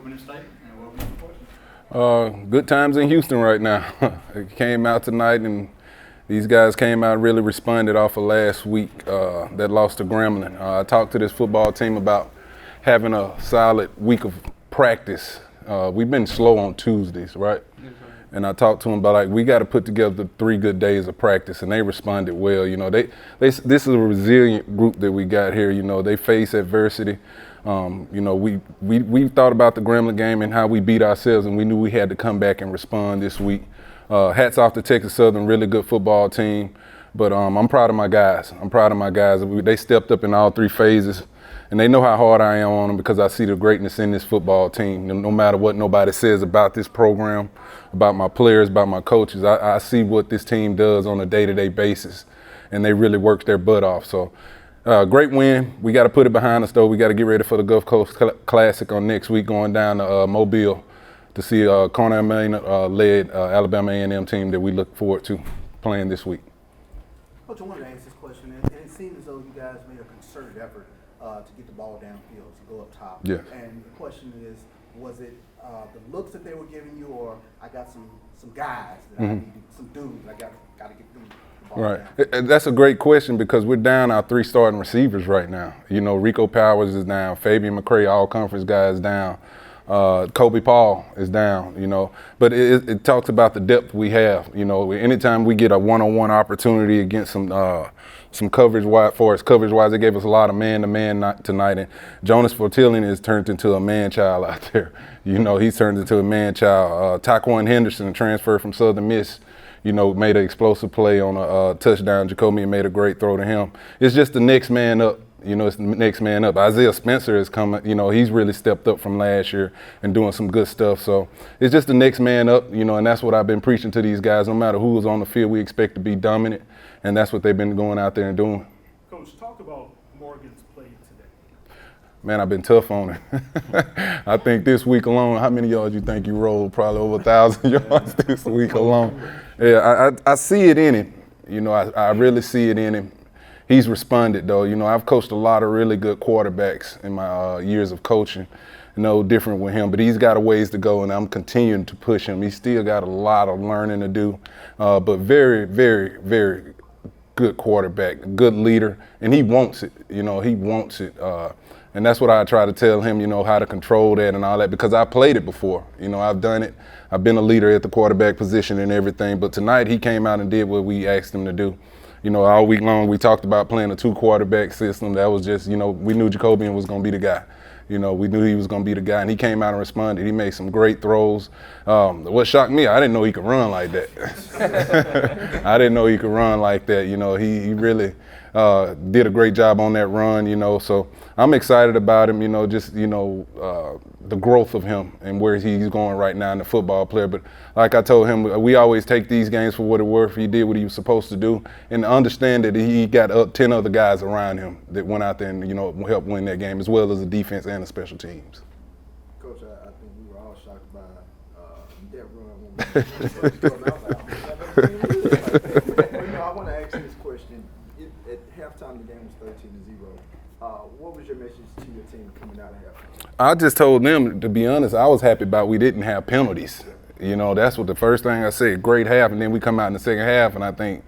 opening statement, and what was your question? Good times in Houston right now. It came out tonight, and these guys came out and really responded off of last week that lost to Grambling. I talked to this football team about having a solid week of practice. We've been slow on Tuesdays, right? Yes, and I talked to them about, like, we got to put together 3 good days of practice, and they responded well. You know, this is a resilient group that we got here. You know, they face adversity. You know, we thought about the Grambling game and how we beat ourselves, and we knew we had to come back and respond this week. Hats off to Texas Southern, really good football team. But I'm proud of my guys. They stepped up in all 3 phases, and they know how hard I am on them because I see the greatness in this football team. No matter what nobody says about this program, about my players, about my coaches, I see what this team does on a day-to-day basis, and they really work their butt off. So. Great win. We got to put it behind us, though. We got to get ready for the Gulf Coast Classic on next week, going down to Mobile to see Cornell led Alabama A&M team that we look forward to playing this week. Coach, I wanted to ask this question, and it seems as though you guys made a concerted effort to get the ball downfield, to go up top. Yeah. And the question is, was it the looks that they were giving you, or I got some guys that I need, some dudes I got to get them. Right. That's a great question because we're down our 3 starting receivers right now. You know, Rico Powers is down, Fabian McCray, all conference guys down. Kobe Paul is down, you know. But it talks about the depth we have. You know, anytime we get a one-on-one opportunity against some coverage-wise, for us coverage-wise, they gave us a lot of man-to-man tonight. And Jonas Fortillion has turned into a man-child out there. You know, he's turned into a man-child. Taquan Henderson, transferred from Southern Miss, you know, made an explosive play on a touchdown. Jacoby made a great throw to him. It's just the next man up. You know, it's the next man up. Isaiah Spencer is coming. You know, he's really stepped up from last year and doing some good stuff. So it's just the next man up, you know, and that's what I've been preaching to these guys. No matter who's on the field, we expect to be dominant, and that's what they've been going out there and doing. Coach, talk about Morgan's play today. Man, I've been tough on him. I think this week alone, how many yards you think you rolled? Probably over 1,000 yards this week alone. Yeah, I see it in him. You know, I really see it in him. He's responded, though. You know, I've coached a lot of really good quarterbacks in my years of coaching. No different with him, but he's got a ways to go, and I'm continuing to push him. He's still got a lot of learning to do, but very, very, very good quarterback, good leader, and he wants it. You know, he wants it. And that's what I try to tell him, you know, how to control that and all that, because I played it before. You know, I've done it. I've been a leader at the quarterback position and everything, but tonight he came out and did what we asked him to do. You know, all week long we talked about playing a 2-quarterback system. That was just, you know, we knew Jacobian was going to be the guy. You know, we knew he was going to be the guy, and he came out and responded. He made some great throws. What shocked me, I didn't know he could run like that. I didn't know he could run like that. You know, he really did a great job on that run, you know. So I'm excited about him, you know, just, you know, the growth of him and where he's going right now in the football player. But like I told him, we always take these games for what it worth. He did what he was supposed to do, and understand that he got 10 other guys around him that went out there and, you know, helped win that game, as well as the defense and the special teams. Coach, I think we were all shocked by that run. I want to ask you this question. At halftime, the game was 13-0. What was your message to your team coming out of halftime? I just told them, to be honest, I was happy about we didn't have penalties. You know, that's what the first thing I said, great half, and then we come out in the second half, and I think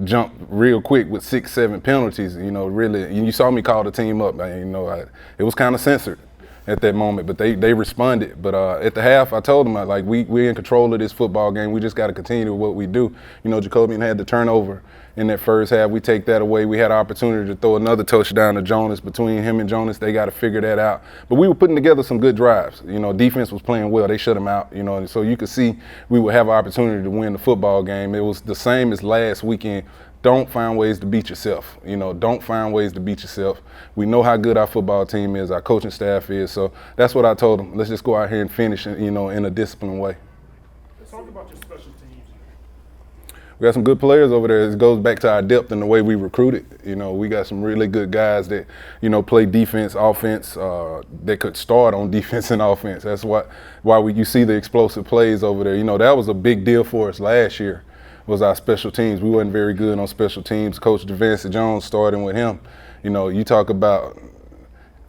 jumped real quick with 6-7 penalties, you know, really. And you saw me call the team up, you know, it was kind of censored at that moment, but they responded. But at the half, I told them, like, we're in control of this football game. We just got to continue what we do. You know, Jacobian had the turnover in that first half. We take that away. We had an opportunity to throw another touchdown to Jonas. Between him and Jonas, they got to figure that out. But we were putting together some good drives. You know, defense was playing well. They shut them out, you know, and so you could see we would have an opportunity to win the football game. It was the same as last weekend. Don't find ways to beat yourself. You know, don't find ways to beat yourself. We know how good our football team is, our coaching staff is. So that's what I told them. Let's just go out here and finish, you know, in a disciplined way. Let's talk about your special teams. We got some good players over there. It goes back to our depth and the way we recruited. You know, we got some really good guys that, you know, play defense, offense. They could start on defense and offense. That's why you see the explosive plays over there. You know, that was a big deal for us last year. Was our special teams. We wasn't very good on special teams. Coach Devancy Jones starting with him. You know, you talk about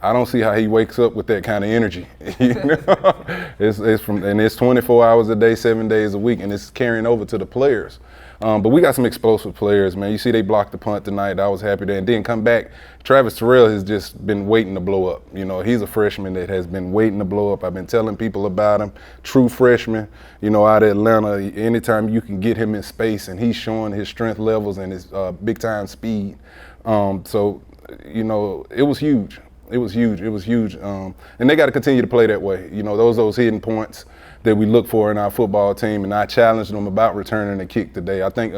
I don't see how he wakes up with that kind of energy. You know? It's 24 hours a day, 7 days a week, and it's carrying over to the players. But we got some explosive players, man. You see they blocked the punt tonight. I was happy there. And then come back, Travis Terrell has just been waiting to blow up. You know, he's a freshman that has been waiting to blow up. I've been telling people about him. True freshman, you know, out of Atlanta. Anytime you can get him in space, and he's showing his strength levels and his big-time speed. So, you know, it was huge. It was huge. It was huge. And they got to continue to play that way. You know, those hidden points that we look for in our football team. And I challenged them about returning the kick today. I think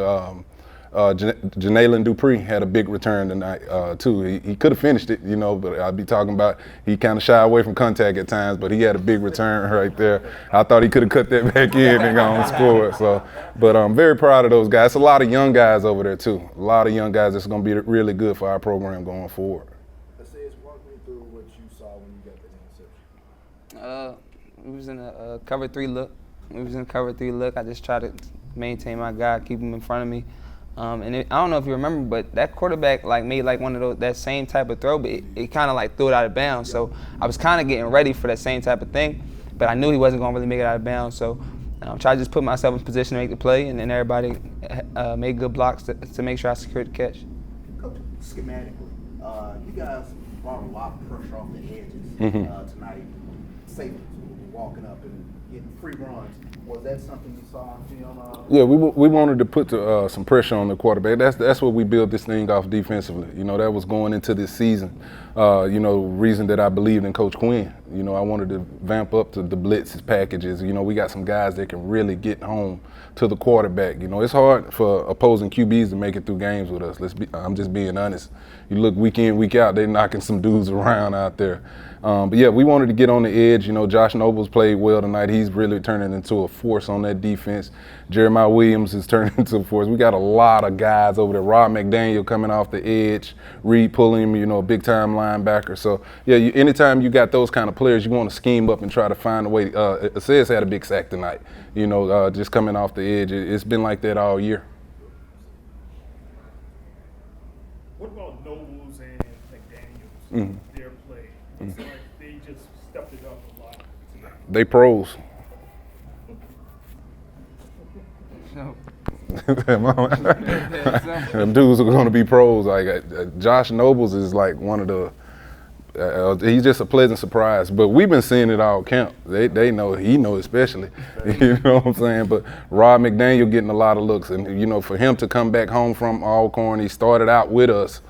Janalen Dupree had a big return tonight, too. He could have finished it, you know, but I'd be talking about he kind of shy away from contact at times, but he had a big return right there. I thought he could have cut that back in and gone and scored. So, but I'm very proud of those guys. It's a lot of young guys over there, too. A lot of young guys that's going to be really good for our program going forward. Walk me through what you saw when you got the interception. We was in a cover 3 look. I just tried to maintain my guy, keep him in front of me. I don't know if you remember, but that quarterback made one of those, that same type of throw, but it kind of threw it out of bounds. So I was kind of getting ready for that same type of thing, but I knew he wasn't going to really make it out of bounds. So tried to just put myself in position to make the play, and then everybody made good blocks to make sure I secured the catch. Coach, schematically, you guys brought a lot of pressure off the edges tonight. Safeties walking up and getting free runs. Was that something you saw on film? Yeah, we wanted to put some pressure on the quarterback. That's what we built this thing off defensively. You know, that was going into this season. You know, reason that I believed in Coach Quinn. You know, I wanted to vamp up to the blitzes packages. You know, we got some guys that can really get home to the quarterback. You know, it's hard for opposing QBs to make it through games with us. I'm just being honest. You look week in, week out, they're knocking some dudes around out there. But yeah, we wanted to get on the edge. You know, Josh Nobles played well tonight. He's really turning into a force on that defense. Jeremiah Williams is turning into a force. We got a lot of guys over there. Rod McDaniel coming off the edge. Reed Pulliam, you know, big time linebacker. So yeah, anytime you got those kind of players, you want to scheme up and try to find a way. Assez had a big sack tonight. You know, just coming off the edge. It's been like that all year. What about Nobles and McDaniels? Their play. It's like they just stepped it up a lot tonight. They pros. Them dudes are going to be pros. Josh Nobles is like one of the. He's just a pleasant surprise. But we've been seeing it all camp. They know, he knows especially. You know what I'm saying? But Rod McDaniel getting a lot of looks, and you know, for him to come back home from Alcorn, he started out with us.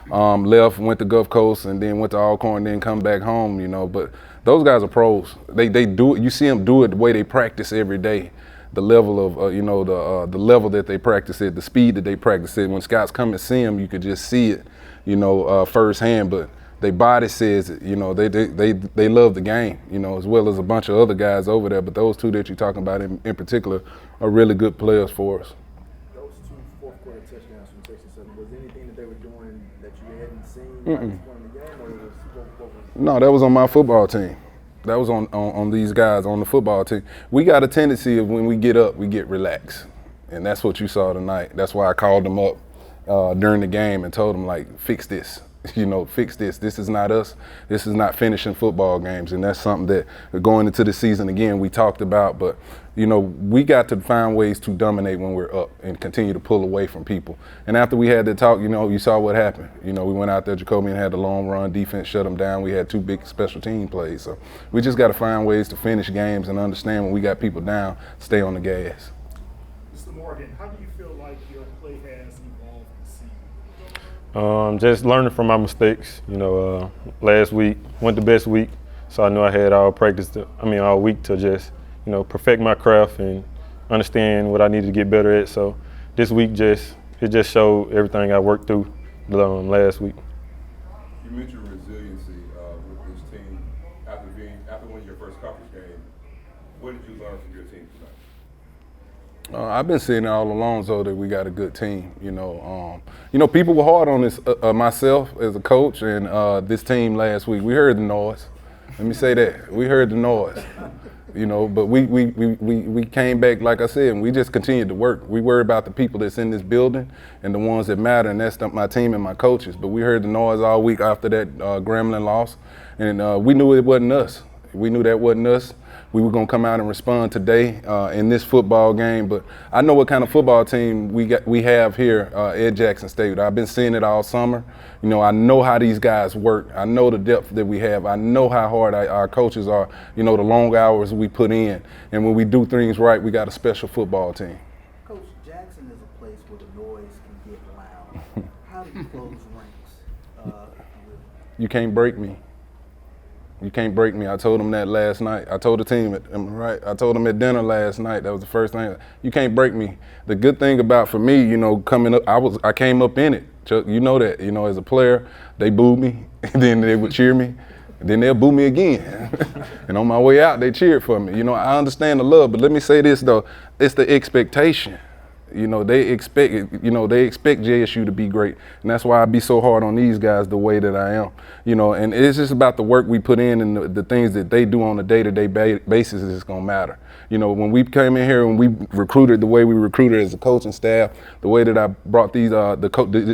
Left, went to Gulf Coast, and then went to Alcorn, then come back home, you know. But those guys are pros. They do it. You see them do it the way they practice every day. The level of, you know, the level that they practice it, the speed that they practice it. When scouts come and see them, you could just see it, you know, firsthand. But their body says it, you know. They love the game, you know, as well as a bunch of other guys over there. But those two that you're talking about in particular are really good players for us. Those 2 fourth-quarter touchdowns from Texas Southern, was anything that they were doing that you hadn't seen at this point in the game, or what was? No, that was on my football team. That was on these guys on the football team. We got a tendency of when we get up, we get relaxed. And that's what you saw tonight. That's why I called them up during the game and told them, like, fix this. You know, fix this. This is not us. This is not finishing football games. And that's something that going into the season, again, we talked about. But, you know, we got to find ways to dominate when we're up and continue to pull away from people. And after we had that talk, you know, you saw what happened. You know, we went out there, Jacoby, and had the long run. Defense shut them down. We had 2 big special team plays. So we just got to find ways to finish games and understand when we got people down, stay on the gas. Mr. Morgan, how do you feel like your play has evolved this season? Just learning from my mistakes. You know, last week went the best week, so I knew I had all week to just, you know, perfect my craft and understand what I needed to get better at. So this week it just showed everything I worked through last week. You mentioned resiliency with this team after winning your first conference game. What did you learn from your team tonight? I've been seeing it all along, though, that we got a good team. You know, people were hard on this. Myself as a coach and this team last week. We heard the noise. Let me say that we heard the noise. you know, but we came back, like I said, and we just continued to work. We worry about the people that's in this building and the ones that matter, and that's my team and my coaches. But we heard the noise all week after that Grambling loss, and we knew it wasn't us. We knew that wasn't us. We were gonna come out and respond today in this football game. But I know what kind of football team we have here at Jackson State. I've been seeing it all summer. You know, I know how these guys work. I know the depth that we have. I know how hard our coaches are. You know, the long hours we put in. And when we do things right, we got a special football team. Coach, Jackson is a place where the noise can get loud. How do you close ranks? You can't break me. You can't break me. I told them that last night. I told the team, I told them at dinner last night. That was the first thing. You can't break me. The good thing about, for me, you know, coming up, I came up in it. You know that. You know, as a player, they booed me, and then they would cheer me, and then they'll boo me again. And on my way out, they cheered for me. You know, I understand the love, but let me say this though: it's the expectation. You know, they expect JSU to be great. And that's why I be so hard on these guys the way that I am. You know, and it's just about the work we put in and the things that they do on a day-to-day basis is going to matter. You know, when we came in here and we recruited the way we recruited as a coaching staff, the way that I brought these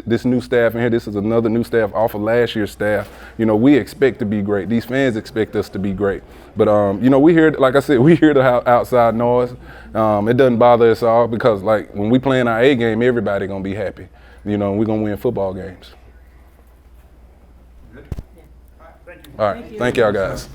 this new staff in here, this is another new staff off of last year's staff. You know, we expect to be great. These fans expect us to be great. But, you know, we hear, like I said, we hear the outside noise. It doesn't bother us all because, like, when we playing our A game, everybody going to be happy. You know, we're going to win football games. Thank you. All right. Thank y'all, guys.